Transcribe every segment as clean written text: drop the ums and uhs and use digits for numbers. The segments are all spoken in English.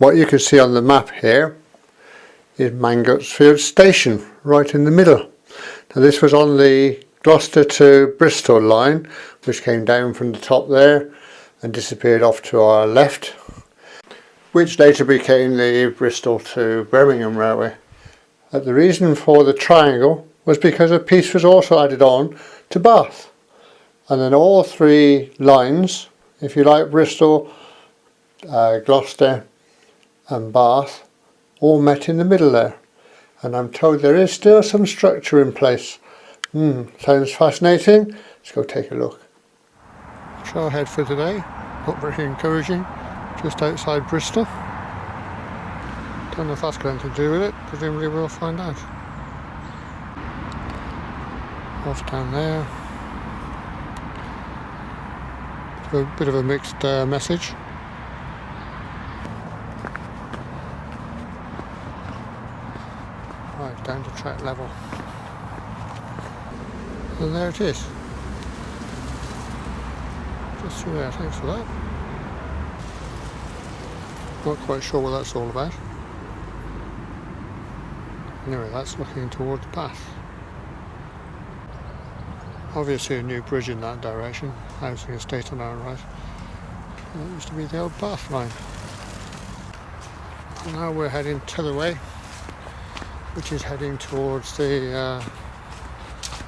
What you can see on the map here is Mangotsfield station, right in the middle. Now this was on the Gloucester to Bristol line, which came down from the top there and disappeared off to our left, which later became the Bristol to Birmingham Railway. The reason for the triangle was because a piece was also added on to Bath, and then all three lines, if you like, Bristol, Gloucester and Bath, all met in the middle there, and I'm told there is still some structure in place. Sounds fascinating. Let's go take a look. Trailhead for today, not very encouraging, just outside Bristol. Don't know if that's got anything to do with it, presumably we'll find out. Off down there. A bit of a mixed message. Right, down to track level. And there it is. Just through there, thanks for that. Not quite sure what that's all about. Anyway, that's looking towards Bath. Obviously a new bridge in that direction, housing estate on our right. That used to be the old Bath line. And now we're heading t'other way, which is heading towards the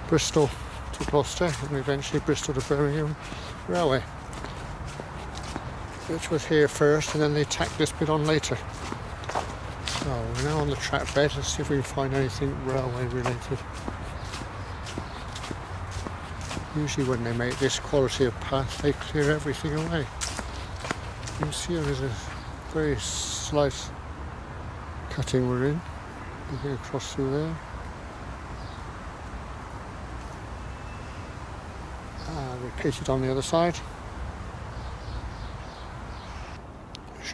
Bristol to Gloucester and eventually Bristol to Birmingham Railway, which was here first and then they tacked this bit on later. So we're now on the track bed. Let's see if we can find anything railway related. Usually when they make this quality of path they clear everything away. You can see there's a very slight cutting we're in. Looking across through there. Repeated on the other side.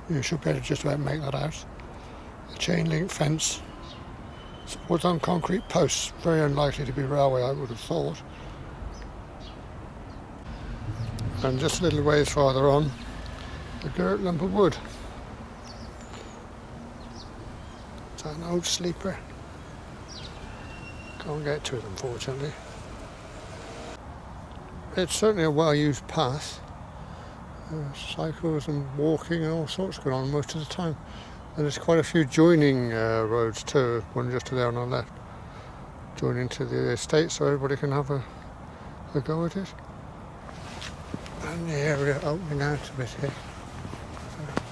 You should be able to just about make that out. The chain link fence supported on concrete posts. Very unlikely to be railway, I would have thought. And just a little ways farther on, a girt lump of wood. Is that an old sleeper? Can't get to it, unfortunately. It's certainly a well-used path. Cycles and walking and all sorts going on most of the time. And there's quite a few joining roads too, one just to there on the left, joining to the estate so everybody can have a go at it. And the area opening out a bit here.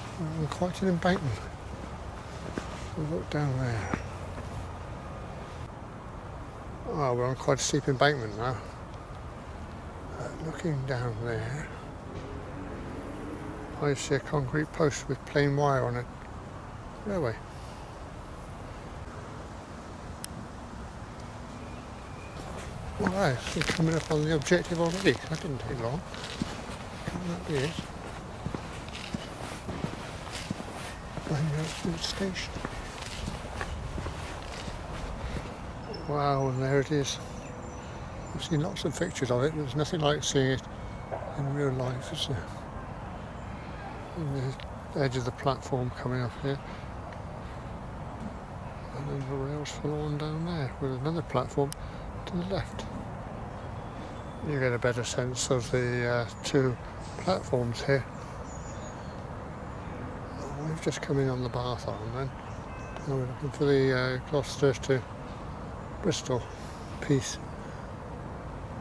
So, quite an embankment. We'll look down there. Oh, we're on quite a steep embankment now. Looking down there, I see a concrete post with plain wire on it. Railway. Alright, we're coming up on the objective already. That didn't take long. Can that be it? Mangotsfield station. Wow, and there it is. I've seen lots of pictures of it, but there's nothing like seeing it in real life, is there? And the edge of the platform coming up here. And then the rails follow on down there with another platform to the left. You get a better sense of the two platforms here. We've just come in on the Bath arm then. Now we're looking for the Gloucester to Bristol piece.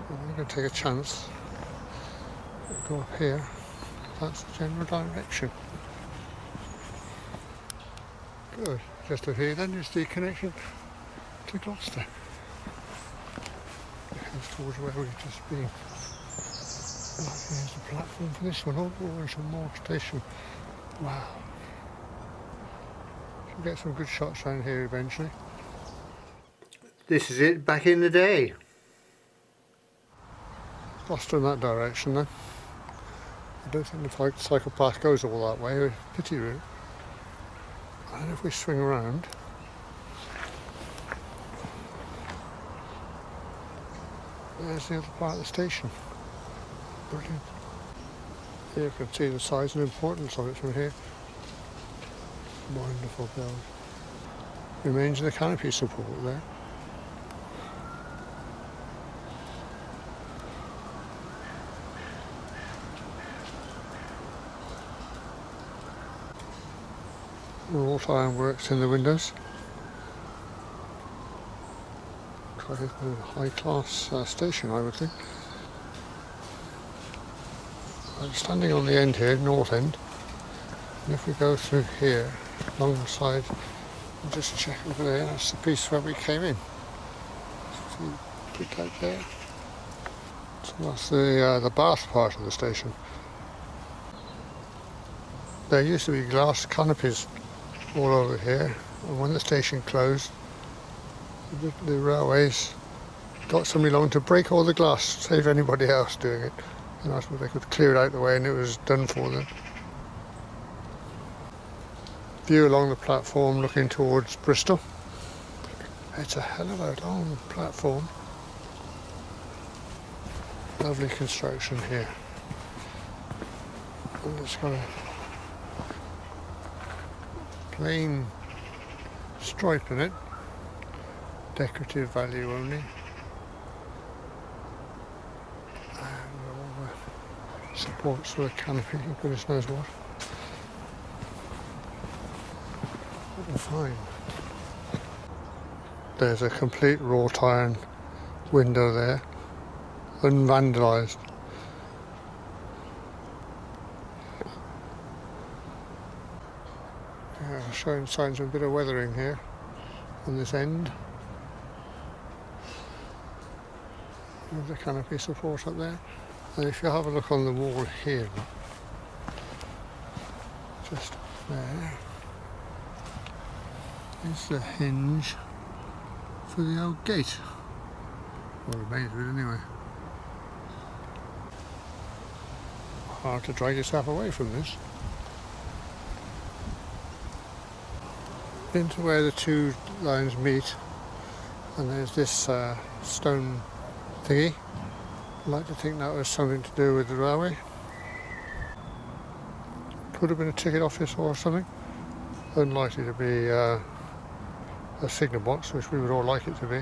I'm going to take a chance. Go up here. That's the general direction. Good. Just up here then is the connection to Gloucester. Here's towards where we've just been. Here's the platform for this one. Oh, there's one more station. Wow. Should get some good shots around here eventually. This is it back in the day. Gloucester in that direction then. I don't think the cycle path goes all that way. Pity route. And if we swing around, there's the other part of the station. Brilliant. Here you can see the size and importance of it from here. Wonderful build. Remains of the canopy support there. Wrought iron works in the windows. Quite a high class station, I would think. I'm standing on the end here, north end, and if we go through here, alongside, and just check over there, that's the piece where we came in. See, put that there. So that's the bath part of the station. There used to be glass canopies all over here, and when the station closed, the railways got somebody along to break all the glass, save anybody else doing it. And that's what they could clear it out of the way, and it was done for them. View along the platform looking towards Bristol. It's a hell of a long platform. Lovely construction here. And it's got a plain stripe in it. Decorative value only. Supports for a canopy, goodness knows what. What a find. There's a complete wrought iron window there, unvandalised. Yeah, showing signs of a bit of weathering here on this end. There's the canopy support up there. And if you have a look on the wall here, just there, is the hinge for the old gate. Or remains of it anyway. Hard to drag yourself away from this. Into where the two lines meet, and there's this stone thingy. I'd like to think that was something to do with the railway. Could have been a ticket office or something. Unlikely to be a signal box, which we would all like it to be.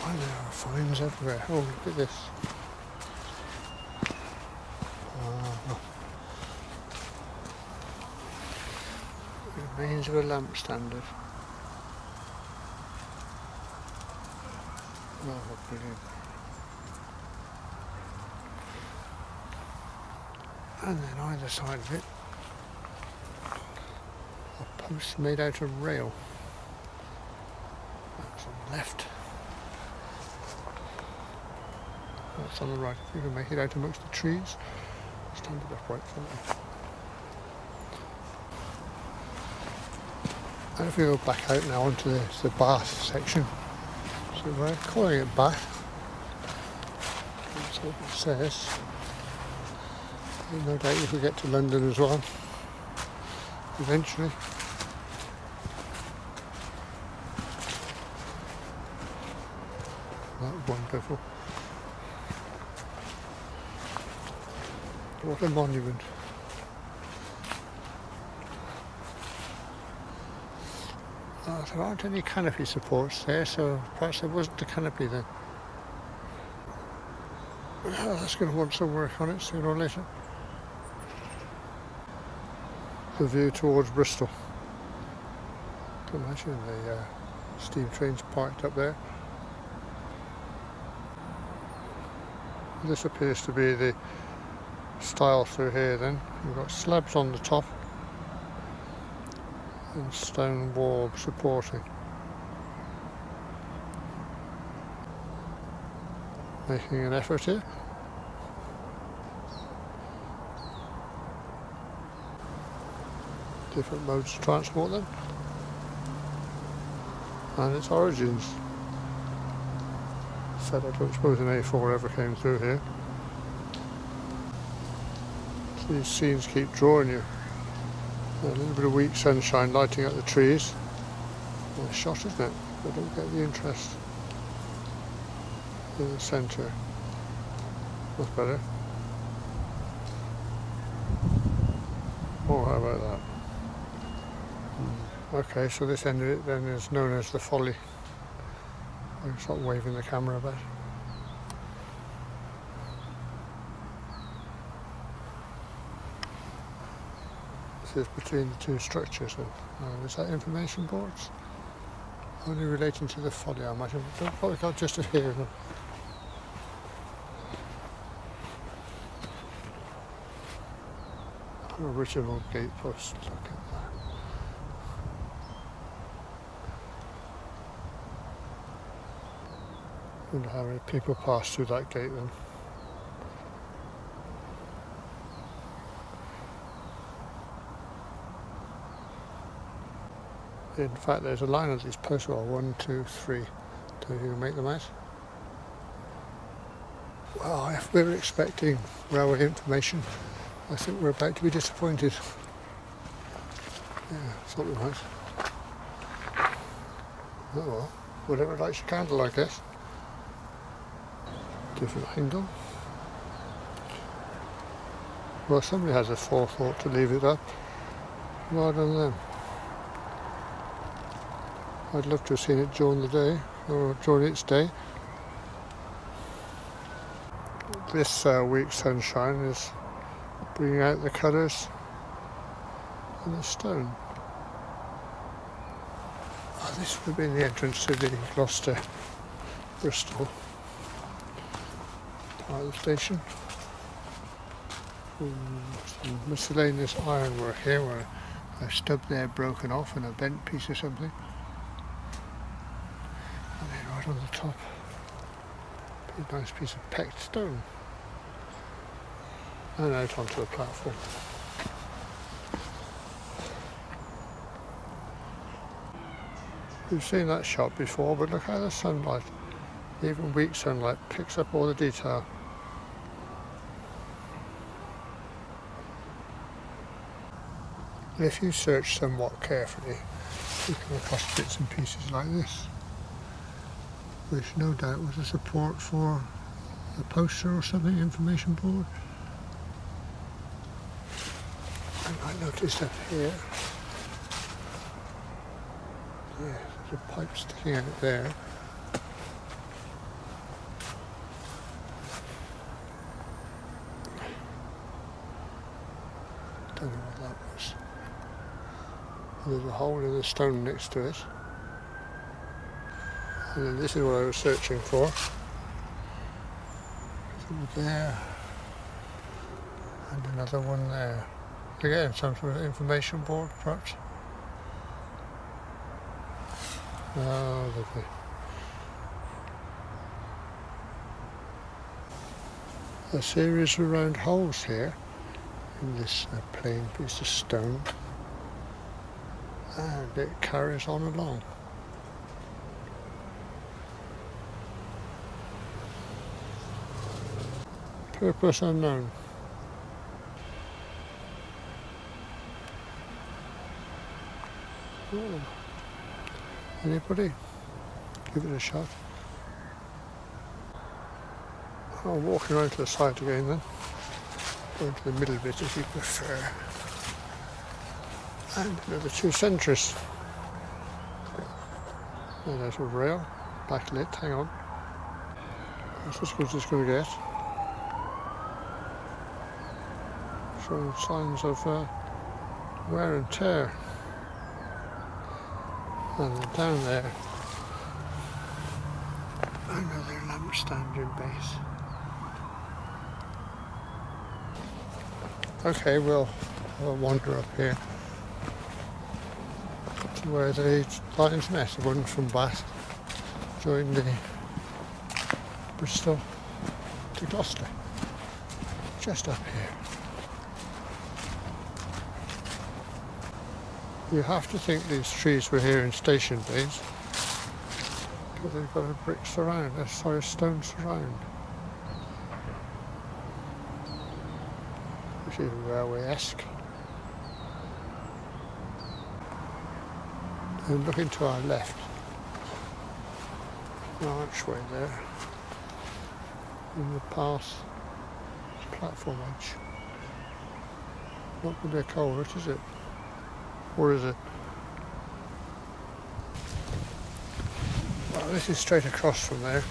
Why there are finds everywhere. Oh, look at this. Remains of a lamp standard. Oh, brilliant. And then either side of it, a post made out of rail. That's on the left. That's on the right. If you can make it out amongst the trees, stand it upright for me. And if we go back out now onto the bath section, so we're calling it bath. That's what it says. And no doubt if we get to London as well, eventually. That's wonderful. What a monument. There aren't any canopy supports there, so perhaps there wasn't a canopy then. Oh, that's going to want some work on it sooner or later. The view towards Bristol. Can imagine the steam trains parked up there. This appears to be the style through here then. We've got slabs on the top and stone wall supporting. Making an effort here. Different modes of transport then. And its origins. Said I don't suppose an A4 ever came through here. So these scenes keep drawing you. A little bit of weak sunshine lighting up the trees. Nice shot, isn't it? I don't get the interest in the centre. That's better. how about that? Okay, so this end of it then is known as the Folly. I'll start waving the camera about. This is between the two structures. Is that information boards? Only relating to the Folly, I imagine. Probably got just here. Original gate post. Look at that. Wonder how many people pass through that gate then. In fact, there's a line of these posts. Well, 1, 2, 3. Don't you make them out? Well, if we were expecting railway information, I think we're about to be disappointed. Yeah, thought we might. Oh well, whatever lights your candle, I guess. Different angle. Well, somebody has a forethought to leave it up. Well done them. I'd love to have seen it during the day, or during its day. This week's sunshine is bringing out the colours in the stone. Oh, this would have been the entrance to the Gloucester, Bristol part of the station. Some miscellaneous ironwork here where a stub there broken off and a bent piece or something. And then right on the top, a nice piece of pecked stone. And out onto the platform. We've seen that shot before, but look how the sunlight, even weak sunlight, picks up all the detail. And if you search somewhat carefully, you come across bits and pieces like this, which no doubt was a support for a poster or something, information board. And I noticed up here, yeah, there's a pipe sticking out there. Don't know what that was. And there's a hole in the stone next to it. And then this is what I was searching for. Something there. And another one there. Again, some sort of information board, perhaps. Oh, lovely. A series of round holes here in this plain piece of stone, and it carries on along. Purpose unknown. Oh. Anybody? Give it a shot. I'll walk around to the side again then. Go into the middle bit if you prefer. And another 2 sentries. And there's a rail, backlit, hang on. That's as good as it's going to get. Showing signs of wear and tear. And then down there, another lamp standing base. Okay, we'll wander up here to where the lines met, one from Bath, joined the Bristol to Gloucester, just up here. You have to think these trees were here in station days, because they've got a brick surround, a stone surround, which is railway-esque. And looking to our left, an archway there, in the path platform edge. Not really a culvert, is it? Or is it? Well, this is straight across from there.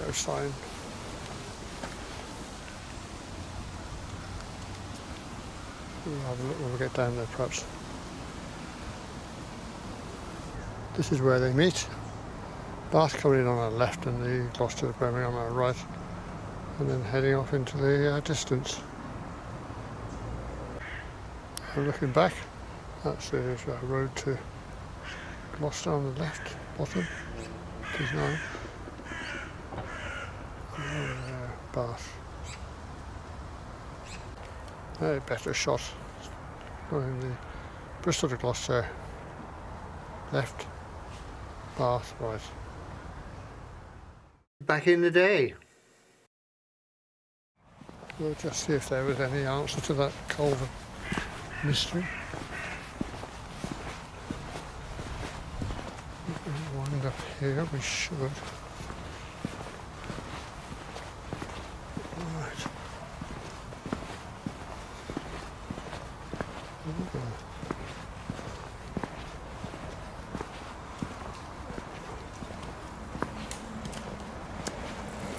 No sign. We'll have a look when we get down there, perhaps. This is where they meet. Bath coming in on our left and the Gloucester to Birmingham on our right, and then heading off into the distance. And looking back, that's the road to Gloucester on the left bottom. It is now. Bath. A better shot. Going the Bristol to Gloucester left, Bath right. Back in the day. We'll just see if there was any answer to that culvert mystery. We'll wind up here, we should. Right.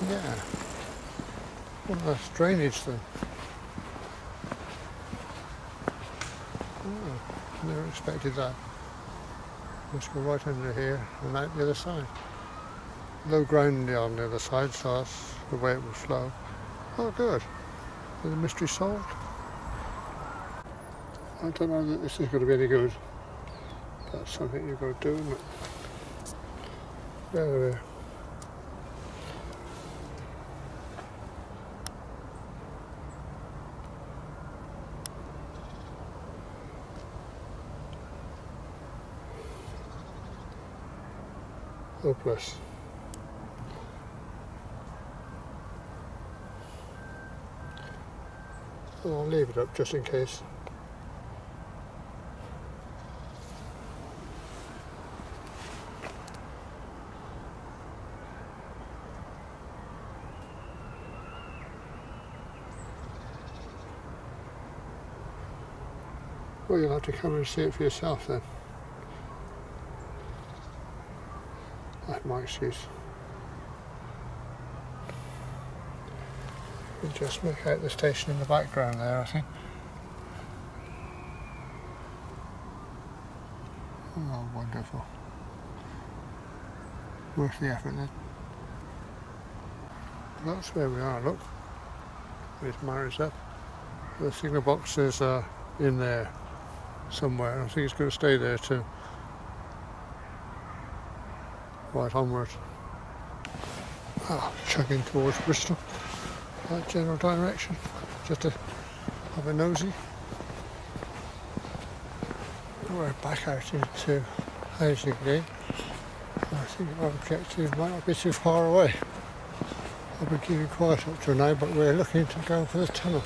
Yeah. Well, that's drainage then. Oh, never expected that. Must go right under here and out the other side. Low ground on the other side, so that's the way it will flow. Oh, good. Is the mystery solved? I don't know that this is going to be any good. That's something you've got to do, isn't it? There. Hopeless. Well, I'll leave it up just in case. Well, you'll have to come and see it for yourself then. That's my excuse. You just make out the station in the background there, I think. Oh, wonderful. Worth the effort then. That's where we are, look. It marries up. The signal box is in there somewhere. I think it's going to stay there too. Right onward. Chugging towards Bristol. That general direction. Just to have a nosy. We're back out into housing again. I think our objective might not be too far away. I've been keeping quiet up to now, but we're looking to go for the tunnel.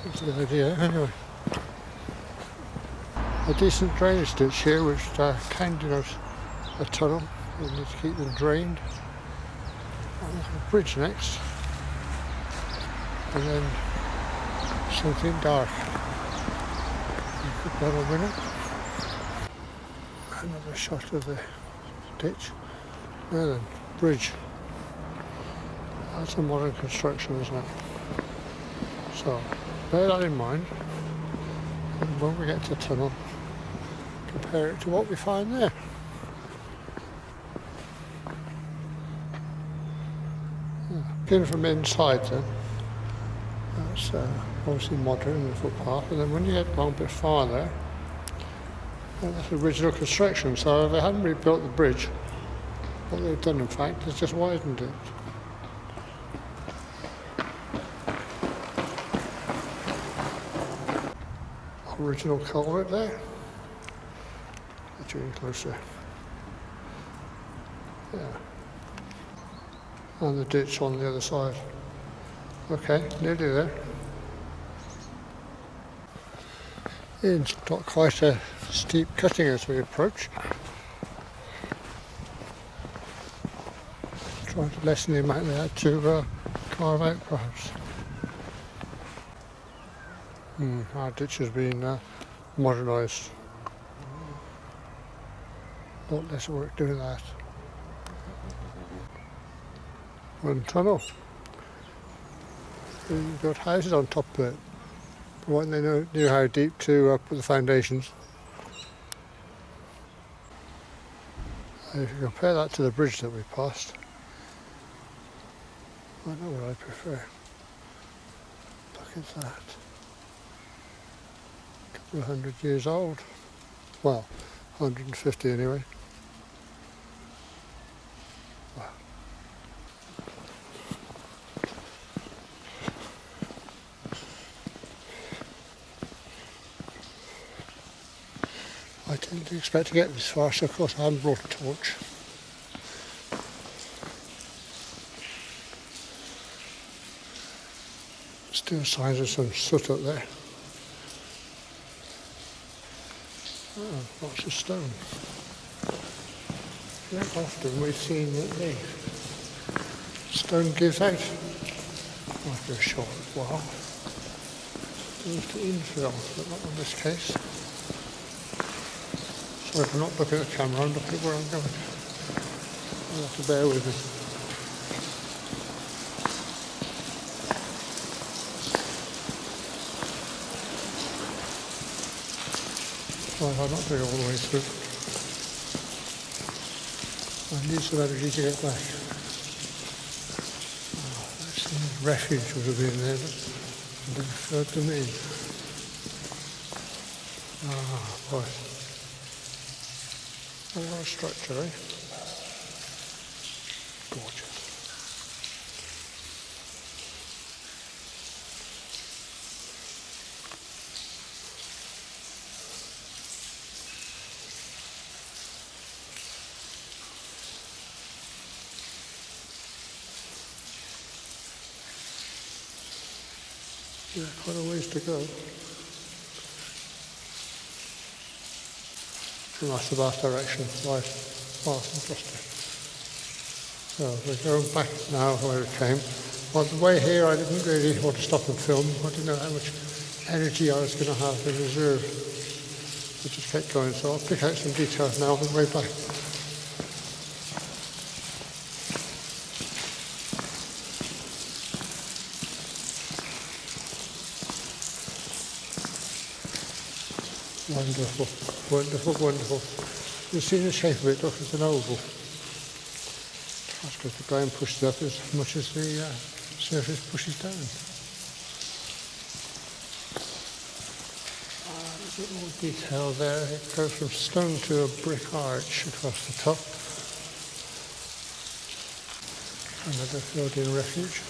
That's the idea anyway. A decent drainage ditch here which can denote a tunnel. We need to keep them drained. And a bridge next. And then something dark. Could well win it. Another shot of the ditch. Now then, bridge. That's a modern construction, isn't it? So, bear that in mind. And when we get to the tunnel, compare it to what we find there. Looking from inside then, that's obviously modern, the footpath, and then when you get a long bit farther, that's original construction, so they hadn't rebuilt the bridge. What they've done in fact is just widened it. Original culvert there. Getting closer. Yeah. And the ditch on the other side. Okay, nearly there. It's got quite a steep cutting as we approach. Trying to lessen the amount they had to carve out perhaps. Our ditch has been modernised. Not less work doing that. One tunnel. You've got houses on top of it. Providing they knew how deep to put the foundations. And if you compare that to the bridge that we passed, I know what I prefer. Look at that. A couple of 100 years old. Well, 150 anyway. Wow. I didn't expect to get this far, so of course I haven't brought a torch. Still signs of some soot up there. Oh, lots of stone. Not often we've seen that the stone gives out after a short while. Goes to infill, but not in this case. So if I'm not looking at the camera, I'm looking at where I'm going. You'll have to bear with me. Well, I'm not going all the way through. I need some energy to get back. Oh, that's refuge would have been there, but it didn't occur to me. Ah, boy. What a structure, eh? Gorgeous. Yeah, quite a ways to go. And that's the bath direction, right, past Gloucester. So we're going back now where we came. On the way here I didn't really want to stop and film. I didn't know how much energy I was going to have in reserve. I just kept going, so I'll pick out some details now on the way back. Wonderful, wonderful, wonderful. You see the shape of it, look, it's an oval. That's because the ground pushes up as much as the surface pushes down. A bit more detail there. It goes from stone to a brick arch across the top. Another filled-in refuge.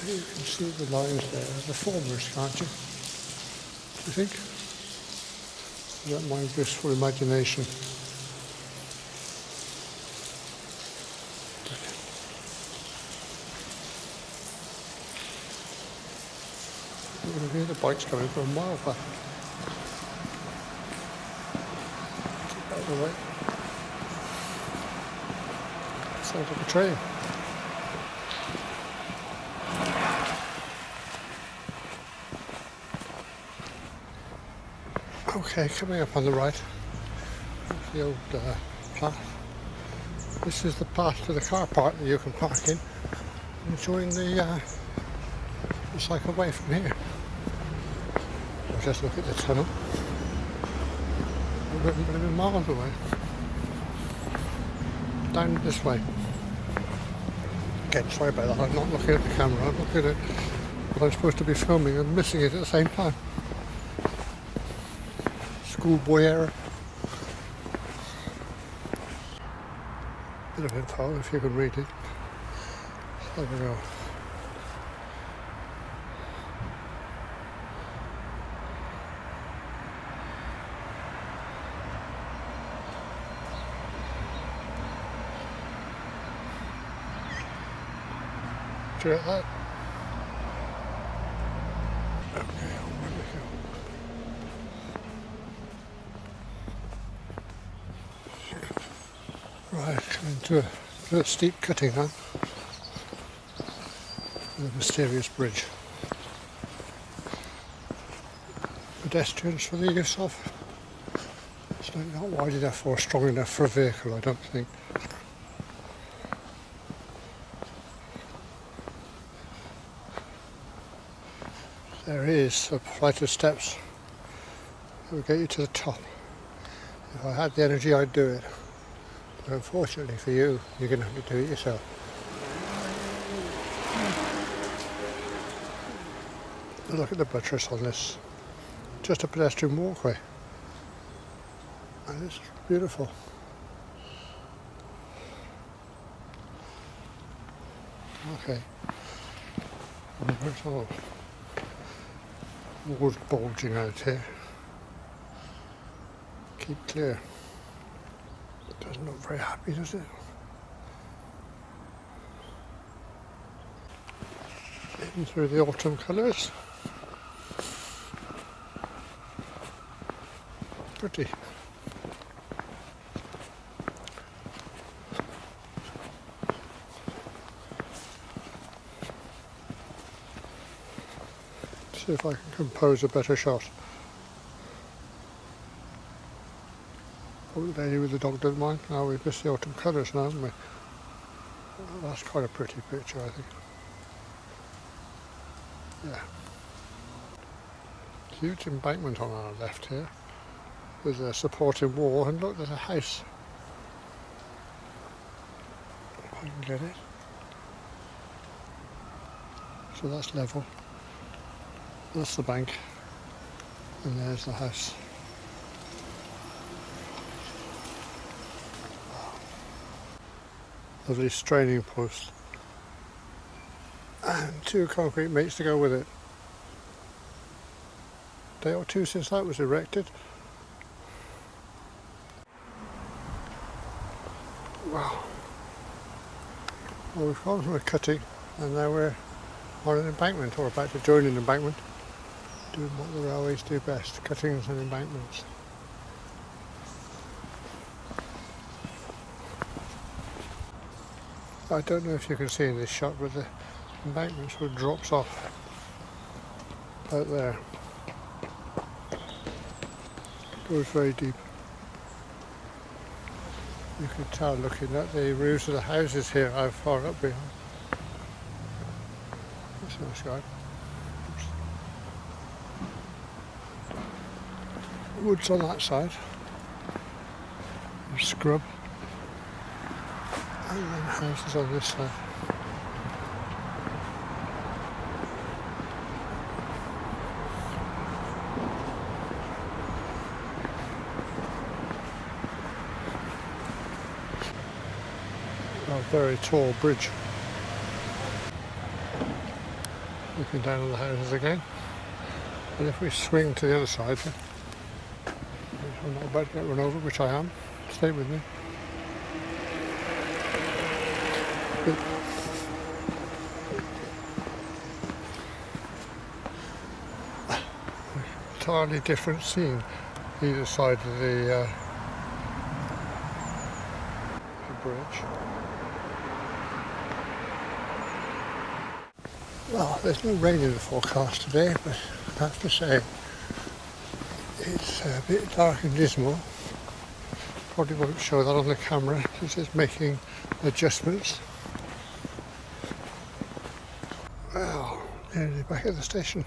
You can see the lines there, the formers, can't you? Do you think? Is that my blissful imagination? You can hear the bikes coming from a mile back. Keep out of the way. Sounds like a train. Okay, coming up on the right, that's the old path. This is the path to the car park that you can park in and join the cycleway from here. I'll just look at the tunnel. We're going to be miles away. Down this way. Again, sorry about that, I'm not looking at the camera, I'm looking at what I'm supposed to be filming and missing it at the same time. Schoolboy error. Bit of info if you can read it. There we go. Do you get that? Okay, where we go. Right, coming to a steep cutting now. The mysterious bridge. Pedestrians for the use of. It's not wide enough or strong enough for a vehicle, I don't think. There is a flight of steps that will get you to the top. If I had the energy, I'd do it. But unfortunately for you, you're going to have to do it yourself. But look at the buttress on this. Just a pedestrian walkway. And it's beautiful. Okay. It's all wood bulging out here. Keep clear. It doesn't look very happy, does it? In through the autumn colours. Pretty. See if I can compose a better shot. Oh, the lady with the dog doesn't mind. Now we've missed the autumn colours now, haven't we? Oh, that's quite a pretty picture, I think. Yeah. Huge embankment on our left here with a supporting wall, and look, there's a house. If I can get it. So that's level. That's the bank, and there's the house. Lovely straining post. And 2 concrete mates to go with it. Day or 2 since that was erected. Wow. Well, we've gone from a cutting and now we're on an embankment, or about to join an embankment, doing what the railways do best, cuttings and embankments. I don't know if you can see in this shot, but the embankment sort of drops off out there. Goes very deep. You can tell looking at the roofs of the houses here how far up we are. That's a nice guy. Woods on that side. There's scrub. And then houses on this side. A very tall bridge. Looking down on the houses again. And if we swing to the other side, I'm not about to get run over, which I am. Stay with me. Entirely different scene either side of the bridge. Well, there's no rain in the forecast today, but I have to say it's a bit dark and dismal. Probably won't show that on the camera since it's making adjustments. Well, nearly back at the station.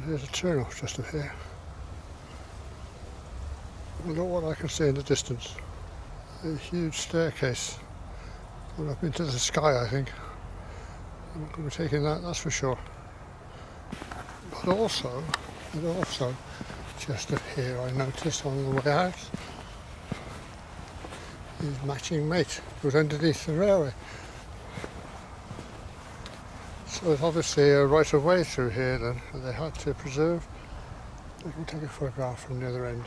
There's a turn off just up here. Look what I can see in the distance. A huge staircase going up into the sky, I think. I'm not going to be taking that, that's for sure. But also, just up here I noticed on the way out, his matching mate was underneath the railway. So there's obviously a right of way through here then that they had to preserve. I can take a photograph from the other end.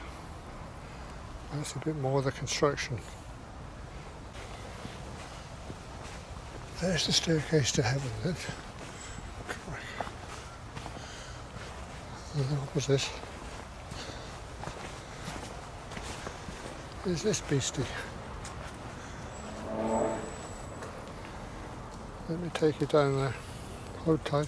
That's a bit more of the construction. There's the staircase to heaven, then. And then what was this? Is this beastie? Let me take you down there. hold tight.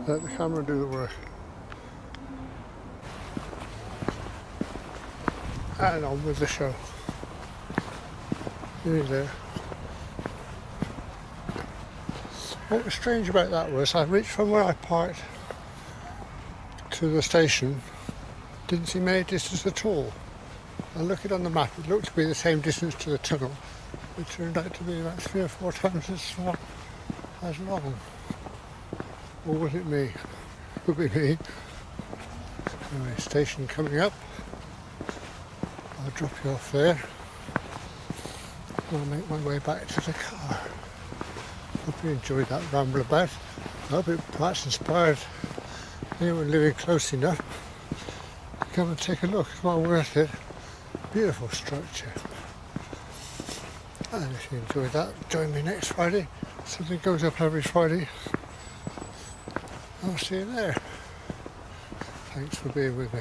Let the camera do the work. And on with the show. Nearly there. What was strange about that was I reached from where I parked to the station, didn't see many distance at all. I looked on the map, it looked to be the same distance to the tunnel. It turned out to be about 3 or 4 times as long. Or was it me? Could be me. Anyway, station coming up. I'll drop you off there. I'll make my way back to the car. Hope you enjoyed that ramble about. I hope it perhaps inspired anyone living close enough to come and take a look. It's well worth it. Beautiful structure. And if you enjoyed that, join me next Friday. Something goes up every Friday. I'll see you there. Thanks for being with me.